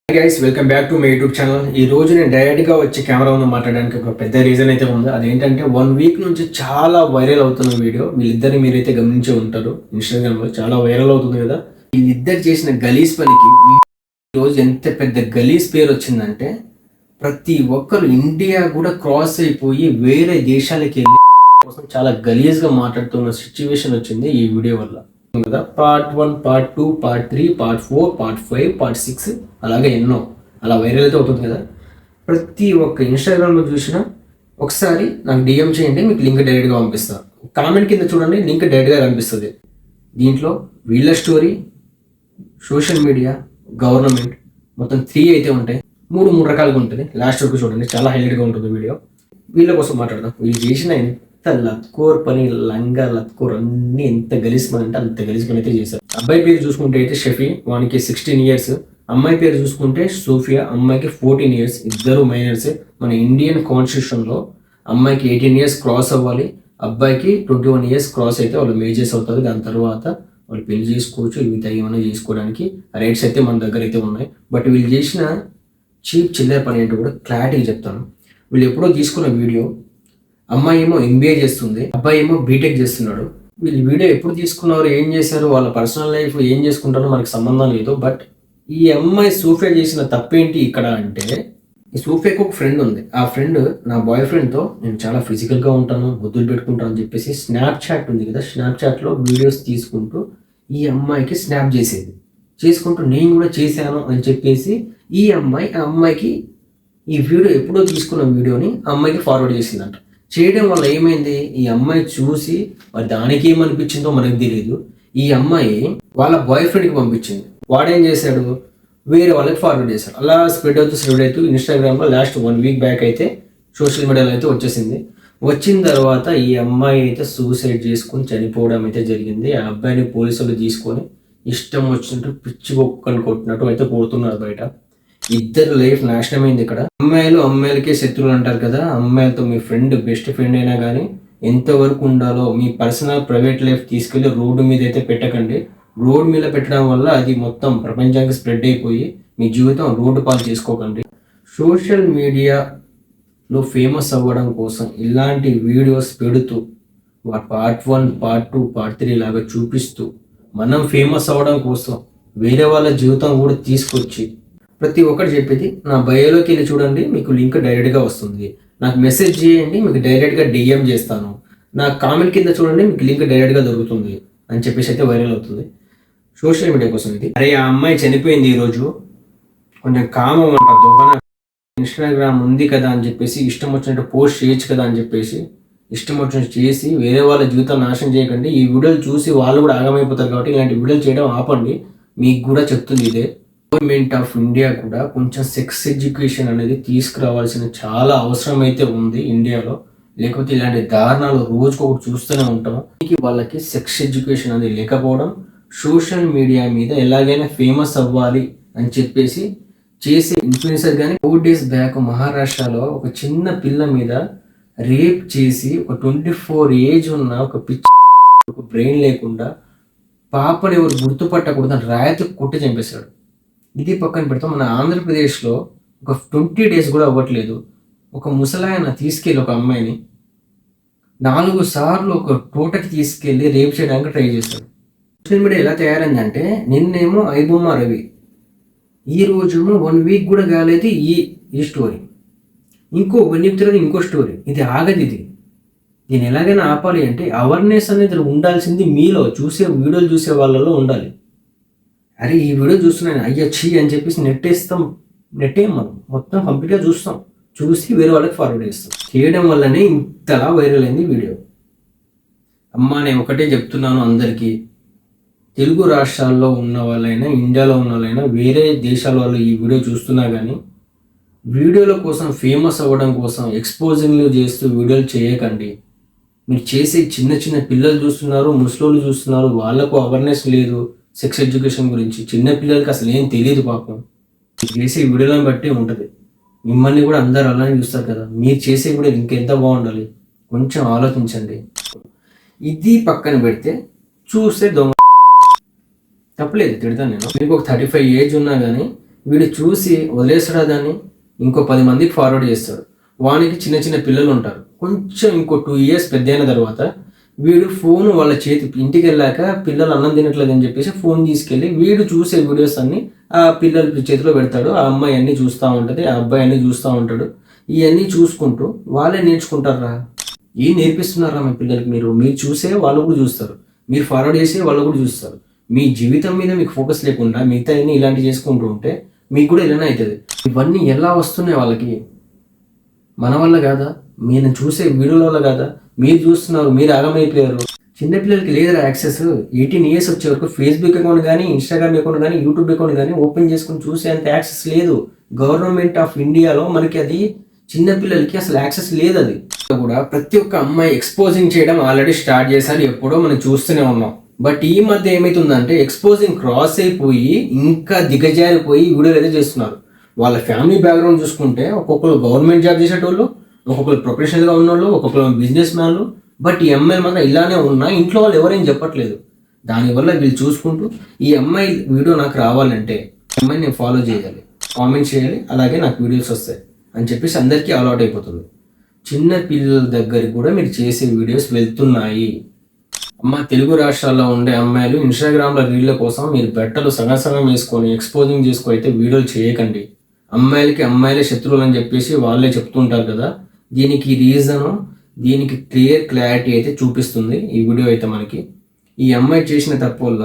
Hi guys, welcome back to my YouTube channel. ఈ రోజు నేను డైరెక్ట్ గా వచ్చి కెమెరా ముందు మాట్లాడడానికి ఒక పెద్ద రీజన్ అయితే ఉంది. అదేంటంటే 1 వీక్ నుంచి చాలా వైరల్ అవుతున్న వీడియో వీళ్ళిద్దరిని మీరైతే గమనించే ఉంటారు. ఇన్స్టాగ్రామ్ లో చాలా వైరల్ అవుతుంది కదా. వీళ్ళిద్దరు చేసిన గలీజ్ పనికి ఈ రోజు ఎంత పెద్ద గలీజ్ పేరు వచ్చిందంటే ప్రతి ఒక్కరు ఇండియా కూడా క్రాస్ అయిపోయి వేరే దేశాలకి వెళ్ళి కోసం చాలా గలీజ్ గా మాట్లాడుతున్న సిచ్యువేషన్ వచ్చింది ఈ వీడియో వల్ల కదా. Part 1, part 2, part 3, part 4, part 5, part 6 అలాగే ఎన్నో అలా వైరల్ అయితే అవుతుంది కదా. ప్రతి ఒక్క ఇన్స్టాగ్రామ్లో చూసినా ఒకసారి నాకు డిఎం చేయండి, మీకు లింక్ డైరెక్ట్గా పంపిస్తాను. కామెంట్ కింద చూడండి, లింక్ డైరెక్ట్గా కనిపిస్తుంది. దీంట్లో వీళ్ళ స్టోరీ, సోషల్ మీడియా, గవర్నమెంట్ మొత్తం 3 అయితే ఉంటాయి. మూడు రకాలుగా ఉంటుంది. లాస్ట్ వరకు చూడండి, చాలా హైలైట్గా ఉంటుంది వీడియో. వీళ్ళ కోసం మాట్లాడదాం. వీళ్ళు చేసిన ఎంత లత్కోర్ పని, లంగా లత్కోర్ అన్ని ఎంత గలీజ్ పని అంటే అంత గలీజ్ పని అయితే చేశారు. అబ్బాయి పేరు చూసుకుంటే అయితే షఫీ, వానికి 16 years. అమ్మాయి పేరు చూసుకుంటే సోఫియా, అమ్మాయికి 14 years. ఇద్దరు మైనర్స్. మన ఇండియన్ కాన్స్టిట్యూషన్ లో అమ్మాయికి 18 years క్రాస్ అవ్వాలి, అబ్బాయికి 21 years క్రాస్ అయితే వాళ్ళు మేజర్స్ అవుతారు. దాని తర్వాత వాళ్ళు పెళ్లి చేసుకోవచ్చు, మిగతా ఏమైనా చేసుకోవడానికి రైట్స్ అయితే మన దగ్గర అయితే ఉన్నాయి. బట్ వీళ్ళు చేసిన చీప్ చిల్లర పని ఏంటో కూడా క్లారిటీగా చెప్తాను. వీళ్ళు ఎప్పుడో తీసుకున్న వీడియో, అమ్మాయి ఏమో ఎంబీఏ చేస్తుంది, అబ్బాయి ఏమో బీటెక్ చేస్తున్నాడు. వీళ్ళు వీడియో ఎప్పుడు తీసుకున్నారు, ఏం చేశారు, వాళ్ళ పర్సనల్ లైఫ్ ఏం చేసుకుంటారో మనకు సంబంధం లేదు. బట్ ఈ అమ్మాయి సోఫియా చేసిన తప్పేంటి ఇక్కడ అంటే, ఈ సోఫియాకి ఒక ఫ్రెండ్ ఉంది. ఆ ఫ్రెండ్ నా బాయ్ ఫ్రెండ్తో నేను చాలా ఫిజికల్గా ఉంటాను, ముద్దులు పెట్టుకుంటాను అని చెప్పేసి స్నాప్చాట్ ఉంది కదా, స్నాప్చాట్లో వీడియోస్ తీసుకుంటూ ఈ అమ్మాయికి స్నాప్ చేసేది. చేసుకుంటూ నేను కూడా చేశాను అని చెప్పేసి ఈ అమ్మాయి ఆ అమ్మాయికి ఈ వీడియో ఎప్పుడో తీసుకున్న వీడియోని ఆ అమ్మాయికి ఫార్వర్డ్ చేసిందంట. చేయడం వల్ల ఏమైంది, ఈ అమ్మాయి చూసి మరి దానికి ఏమనిపించిందో మనకు తెలియదు. ఈ అమ్మాయి వాళ్ళ బాయ్ ఫ్రెండ్కి పంపించింది. వాడేం చేశాడు, వేరే వాళ్ళకి ఫార్వర్డ్ చేశాడు. అలా స్ప్రెడ్ అవుతూ ఇన్స్టాగ్రామ్లో లాస్ట్ 1 week బ్యాక్ అయితే సోషల్ మీడియాలో అయితే వచ్చేసింది. వచ్చిన తర్వాత ఈ అమ్మాయి అయితే సూసైడ్ చేసుకొని చనిపోవడం అయితే జరిగింది. ఆ అబ్బాయిని పోలీసులు తీసుకొని ఇష్టం వచ్చినట్టు పిచ్చి బొక్కని కొట్టినట్టు అయితే కొడుతున్నారు బయట. ఇద్దరు లైఫ్ నాశనమైంది ఇక్కడ. అమ్మాయిలకే శత్రువులు అంటారు కదా. అమ్మాయిలతో మీ ఫ్రెండ్, బెస్ట్ ఫ్రెండ్ అయినా కానీ ఎంతవరకు ఉండాలో మీ పర్సనల్ ప్రైవేట్ లైఫ్ తీసుకెళ్లి రోడ్డు మీద అయితే పెట్టకండి. రోడ్డు మీద పెట్టడం వల్ల అది మొత్తం ప్రపంచానికి స్ప్రెడ్ అయిపోయి మీ జీవితం రోడ్డు పాలు చేసుకోకండి. సోషల్ మీడియాలో ఫేమస్ అవ్వడం కోసం ఇలాంటి వీడియోస్ పెడుతూ పార్ట్ 1, పార్ట్ 2, పార్ట్ 3 లాగా చూపిస్తూ మనం ఫేమస్ అవ్వడం కోసం వేరే వాళ్ళ జీవితం కూడా తీసుకొచ్చి ప్రతి ఒక్కటి చెప్పేది నా బయోలోకి వెళ్ళి చూడండి, మీకు లింక్ డైరెక్ట్గా వస్తుంది. నాకు మెసేజ్ చేయండి, మీకు డైరెక్ట్గా డిఎం చేస్తాను. నా కామెంట్ కింద చూడండి, మీకు లింక్ డైరెక్ట్గా దొరుకుతుంది అని చెప్పేసి అయితే వైరల్ అవుతుంది. సోషల్ మీడియా కోసం ఇది. అరే ఆ అమ్మాయి చనిపోయింది ఈరోజు, కొంచెం కామం అంట దొంగన. ఇన్స్టాగ్రామ్ ఉంది కదా అని చెప్పేసి ఇష్టం వచ్చినట్టు పోస్ట్ చేయొచ్చు కదా అని చెప్పేసి ఇష్టం వచ్చినట్టు చేసి వేరే వాళ్ళ జీవితం నాశనం చేయకండి. ఈ వీడియోలు చూసి వాళ్ళు కూడా ఆగమైపోతారు కాబట్టి ఇలాంటి వీడియోలు చేయడం ఆపండి. మీకు కూడా చెప్తుంది ఇదే. గవర్నమెంట్ ఆఫ్ ఇండియా కూడా కొంచెం సెక్స్ ఎడ్యుకేషన్ అనేది తీసుకురావాల్సిన చాలా అవసరం అయితే ఉంది ఇండియాలో. లేకపోతే ఇలాంటి దారుణాలు రోజుకొకటి చూస్తూనే ఉంటాం. వాళ్ళకి సెక్స్ ఎడ్యుకేషన్ అనేది లేకపోవడం, సోషల్ మీడియా మీద ఎలాగైనా ఫేమస్ అవ్వాలి అని చెప్పేసి చేసే ఇన్ఫ్లుయెన్సర్. కానీ 4 days బ్యాక్ మహారాష్ట్రలో ఒక చిన్న పిల్ల మీద రేప్ చేసి ఒక 24 age ఉన్న ఒక పిచ్చి, ఒక బ్రెయిన్ లేకుండా పాపని ఎవరు గుర్తుపట్టకూడదు రాయితీ కొట్టి చంపేశాడు. ఇది పక్కన పెడతాం. మన ఆంధ్రప్రదేశ్లో ఒక 20 days కూడా అవ్వట్లేదు, ఒక ముసలాయన తీసుకెళ్ళి ఒక అమ్మాయిని 4 సార్లు ఒక తోటకి తీసుకెళ్ళి రేప్ చేయడానికి ట్రై చేశాడు. సోషల్ మీడియా ఎలా తయారైందంటే, నిన్నేమో ఐబొమ్మ రవి, ఈ రోజేమో 1 week కూడా కాలేదు ఈ స్టోరీ, ఇంకో 1 week తర్వాత ఇంకో స్టోరీ. ఇది ఆగదు. దీన్ని ఎలాగైనా ఆపాలి అంటే అవేర్నెస్ అనేది ఉండాల్సింది మీలో, వీడియోలు చూసే వాళ్ళలో ఉండాలి. అరే ఈ వీడియో చూస్తున్నాను అయ్యా చీ అని చెప్పేసి నెట్టేయం మనం మొత్తం కంప్లీట్గా చూసి వేరే వాళ్ళకి ఫార్వర్డ్ చేస్తాం. చేయడం వల్లనే ఇంతలా వైరల్ అయింది వీడియో. అమ్మా నేను ఒకటే చెప్తున్నాను అందరికీ, తెలుగు రాష్ట్రాల్లో ఉన్న వాళ్ళైనా, ఇండియాలో ఉన్న వాళ్ళైనా, వేరే దేశాల వాళ్ళు ఈ వీడియో చూస్తున్నా కానీ వీడియోల కోసం, ఫేమస్ అవ్వడం కోసం ఎక్స్పోజింగ్లు చేస్తూ వీడియోలు చేయకండి. మీరు చేసే చిన్న పిల్లలు చూస్తున్నారు, ముసలోళ్ళు చూస్తున్నారు, వాళ్ళకు అవేర్నెస్ లేదు సెక్స్ ఎడ్యుకేషన్ గురించి. చిన్న పిల్లలకి అసలు ఏం తెలియదు పాపం. చేసే వీడియోలను బట్టి ఉంటుంది. మిమ్మల్ని కూడా అందరు అలానే చూస్తారు కదా, మీరు చేసే వీడియో ఇంకెంత బాగుండాలి, కొంచెం ఆలోచించండి. ఇది పక్కన పెడితే చూస్తే దొంగ తప్పలేదు, తిడతాను నేను. మీకు ఒక 35 age ఉన్నా కానీ వీడు చూసి వదిలేస్తాడా దాన్ని, ఇంకో 10 మందికి ఫార్వర్డ్ చేస్తాడు. వానికి చిన్న చిన్న పిల్లలు ఉంటారు. కొంచెం ఇంకో 2 years పెద్ద అయిన తర్వాత వీడు ఫోన్ వాళ్ళ ఇంటికి వెళ్ళాక పిల్లలు అన్నం తినట్లేదని చెప్పేసి ఫోన్ తీసుకెళ్ళి వీడు చూసే వీడియోస్ అన్ని ఆ పిల్లల చేతిలో పెడతాడు. ఆ అమ్మాయి అన్ని చూస్తూ ఉంటుంది, ఆ అబ్బాయి అన్ని చూస్తూ ఉంటాడు. ఇవన్నీ చూసుకుంటూ వాళ్ళే నేర్చుకుంటారా? ఏం నేర్పిస్తున్నారా మీ పిల్లలకి? మీరు చూసే వాళ్ళు కూడా చూస్తారు, మీరు ఫార్వర్డ్ చేసే వాళ్ళు కూడా చూస్తారు. మీ జీవితం మీద మీకు ఫోకస్ లేకుండా మిగతా అన్ని ఇలాంటివి చేసుకుంటూ ఉంటే మీకు కూడా ఇలానే అవుతుంది. ఇవన్నీ ఎలా వస్తున్నాయి వాళ్ళకి? మన వల్ల కాదా? మీరు చూసే వీడియోల వల్ల కాదా? మీరు చూస్తున్నారు, మీరు ఆగమైపోయారు. చిన్నపిల్లలకి లేదురా యాక్సెస్. 18 years వచ్చే వరకు ఫేస్బుక్ అకౌంట్ కానీ, ఇన్స్టాగ్రామ్ అకౌంట్ కానీ, యూట్యూబ్ అకౌంట్ కానీ ఓపెన్ చేసుకుని చూసే అంత యాక్సెస్ లేదు. గవర్నమెంట్ ఆఫ్ ఇండియాలో మనకి అది చిన్నపిల్లలకి అసలు యాక్సెస్ లేదు. అది కూడా ప్రతి ఒక్క అమ్మాయి ఎక్స్పోజింగ్ చేయడం ఆల్రెడీ స్టార్ట్ చేశారు, ఎప్పుడో మనం చూస్తూనే ఉన్నాం. బట్ ఈ మధ్య ఏమైతుందంటే ఎక్స్పోజింగ్ క్రాస్ అయిపోయి ఇంకా దిగజారిపోయి వీడియోలు అయితే చేస్తున్నారు. వాళ్ళ ఫ్యామిలీ బ్యాక్గ్రౌండ్ చూసుకుంటే ఒక్కొక్కరు గవర్నమెంట్ జాబ్ చేసేటోళ్ళు, ఒక్కొక్కరు ప్రొఫెషనల్గా ఉన్నోళ్ళు, ఒక్కొక్కరు బిజినెస్ మ్యాన్లు. బట్ ఈ అమ్మాయిల మాత్రం ఇలానే ఉన్నా ఇంట్లో వాళ్ళు ఎవరేం చెప్పట్లేదు. దానివల్ల వీళ్ళు చూసుకుంటూ ఈ అమ్మాయి వీడియో నాకు రావాలంటే అమ్మాయి నేను ఫాలో చేయాలి, కామెంట్ చేయాలి, అలాగే నాకు వీడియోస్ వస్తాయి అని చెప్పేసి అందరికీ అలవాట్ అయిపోతుంది. చిన్న పిల్లల దగ్గరికి కూడా మీరు చేసే వీడియోస్ వెళ్తున్నాయి. తెలుగు రాష్ట్రాల్లో ఉండే అమ్మాయిలు ఇన్స్టాగ్రామ్లో రీళ్ళ కోసం మీరు బట్టలు సగం వేసుకొని ఎక్స్పోజింగ్ చేసుకొని అయితే వీడియోలు చేయకండి. అమ్మాయిలకి అమ్మాయిలే శత్రువులు అని చెప్పేసి వాళ్ళే చెప్తుంటారు కదా. దీనికి రీజను, దీనికి క్లారిటీ అయితే చూపిస్తుంది ఈ వీడియో అయితే మనకి. ఈ అమ్మాయి చేసిన తప్పు వల్ల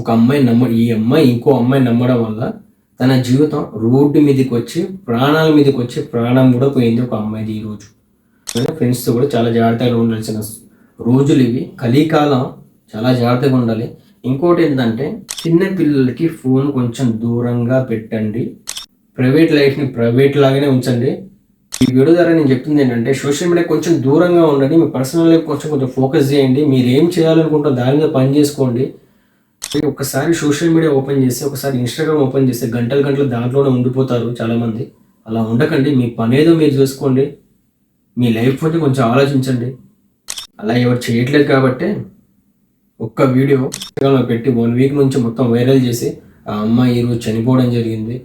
ఒక అమ్మాయి ఈ అమ్మాయి ఇంకో అమ్మాయి నమ్మడం వల్ల తన జీవితం రోడ్డు మీదకి వచ్చి ప్రాణాల మీదకి వచ్చి ప్రాణం కూడా పోయింది ఒక అమ్మాయిది. ఈరోజు ఫ్రెండ్స్తో కూడా చాలా జాగ్రత్తగా ఉండాల్సిన రోజులు ఇవి. కలికాలం, చాలా జాగ్రత్తగా ఉండాలి. ఇంకోటి ఏంటంటే చిన్న పిల్లలకి ఫోన్ కొంచెం దూరంగా పెట్టండి. ప్రైవేట్ లైఫ్ని ప్రైవేట్ లాగానే ఉంచండి. ఈ వీడియో ద్వారా నేను చెప్తుంది ఏంటంటే సోషల్ మీడియా కొంచెం దూరంగా ఉండండి. మీ పర్సనల్ లైఫ్ కొంచెం ఫోకస్ చేయండి. మీరు ఏం చేయాలనుకుంటారో దాని మీద పని చేసుకోండి. ఒకసారి సోషల్ మీడియా ఓపెన్ చేసి, ఒకసారి ఇన్స్టాగ్రామ్ ఓపెన్ చేస్తే గంటలు దాంట్లోనే ఉండిపోతారు చాలామంది. అలా ఉండకండి. మీ పని ఏదో మీరు చూసుకోండి. మీ లైఫ్ కొంచెం ఆలోచించండి. అలా ఎవరు చేయట్లేదు కాబట్టి ఒక్క వీడియో పెట్టి 1 week నుంచి మొత్తం వైరల్ చేసి ఆ అమ్మాయి ఈరోజు చనిపోవడం జరిగింది,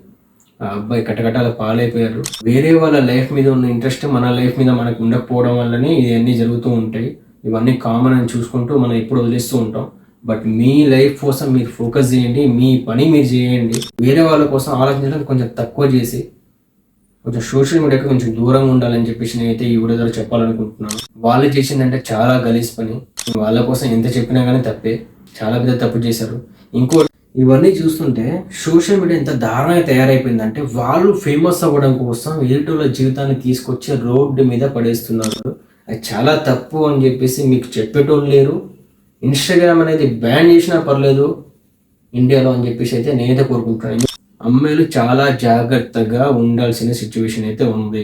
ఆ అబ్బాయి కటకటాల పాలైపోయారు. వేరే వాళ్ళ లైఫ్ మీద ఉన్న ఇంట్రెస్ట్ మన లైఫ్ మీద మనకు ఉండకపోవడం వల్లనే ఇవన్నీ జరుగుతూ ఉంటాయి. ఇవన్నీ కామన్ అని చూసుకుంటూ మనం ఎప్పుడు వదిలేస్తూ ఉంటాం. బట్ మీ లైఫ్ కోసం మీరు ఫోకస్ చేయండి, మీ పని మీరు చేయండి. వేరే వాళ్ళ కోసం ఆలోచించడం కొంచెం తక్కువ చేసి కొంచెం సోషల్ మీడియాకి కొంచెం దూరంగా ఉండాలని చెప్పేసి నేనైతే ఈ వీడియో ద్వారా చెప్పాలనుకుంటున్నాను. వాళ్ళు చేసిందంటే చాలా గలీజ్ పని. వాళ్ళ కోసం ఎంత చెప్పినా కానీ తప్పే, చాలా పెద్ద తప్పు చేశారు. ఇవన్నీ చూస్తుంటే సోషల్ మీడియా ఎంత దారుణంగా తయారైపోయిందంటే వాళ్ళు ఫేమస్ అవ్వడం కోసం ఎదుటిల జీవితాన్ని తీసుకొచ్చి రోడ్డు మీద పడేస్తున్నారు. అది చాలా తప్పు అని చెప్పేసి మీకు చెప్పేటోళ్ళు లేరు. ఇన్స్టాగ్రామ్ అనేది బ్యాన్ చేసినా పర్లేదు ఇండియాలో అని చెప్పేసి అయితే నేనైతే కోరుకుంటున్నాను. అమ్మాయిలు చాలా జాగ్రత్తగా ఉండాల్సిన సిచ్యువేషన్ అయితే ఉంది.